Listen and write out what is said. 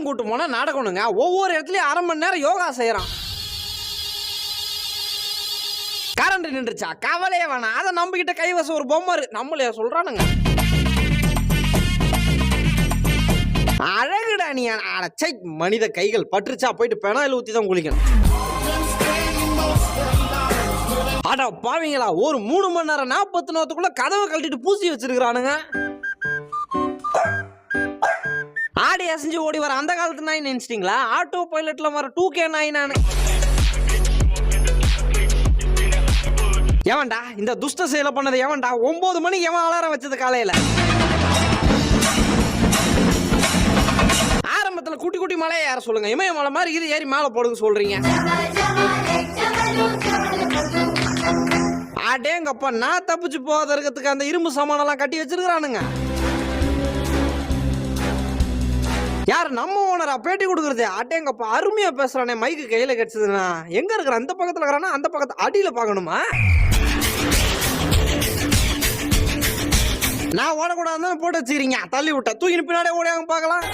கூட்டு போனா நடக்கணுங்க. ஒவ்வொரு இடத்துலயும் 1/2 மணி நேரம் யோகா செய்யறான். கரண்ட் நின்றுச்சா கவலையே வேணாம். அதை நம்பிக்கிட்ட கைவசம் ஒரு பொம்மை நம்மளே சொல்றானுங்க. அழகுடா நீ. அடச்சை மனித கைகள் பற்றுச்சா போயிட்டு பெனாயில் ஊத்தி தான் குளிக்கணும். அட பாவீங்களா, ஒரு 3 மணி நேரம் 40 நிமிஷத்துக்குள்ள கதவை கழட்டிட்டு பூசி வச்சிருக்கானுங்க. ஆடி அசைஞ்சு ஓடி வர அந்த காலத்து நாய் நினைச்சிட்டீங்களா? ஆட்டோ பைலட்ல வர 2K நாய் நானு. எவன்டா இந்த துஷ்ட செயலை பண்ணது? எவன்டா 9 மணிக்கு எவன் அலாரம் வச்சது காலையில? ஆரம்பத்துல குட்டி குட்டி மலையை ஏற சொல்லுங்க. இமயமலை மாதிரி இது ஏறி மேல போடுங்க சொல்றீங்க. அடேங்கப்பா, நான் தப்பிச்சு போகாத இருக்கிறதுக்கு அந்த இரும்பு சாமான் எல்லாம் கட்டி வச்சிருக்கானுங்க. யார் நம்ம ஓனரா பேட்டி கொடுக்கறது? அடேங்கப்பா, அருமையா பேசுறானே. மைக்கு கையில கிடைச்சதுன்னா எங்க இருக்கிற? அந்த பக்கத்துல இருக்கிறானா அந்த பக்கத்து அடியில பாக்கணுமா? நான் ஓடக்கூடாதுன்னு போட்டு வச்சுக்கிறீங்க. தள்ளி விட்ட தூக்கி பின்னாடி ஓடியாங்க பாக்கலாம்.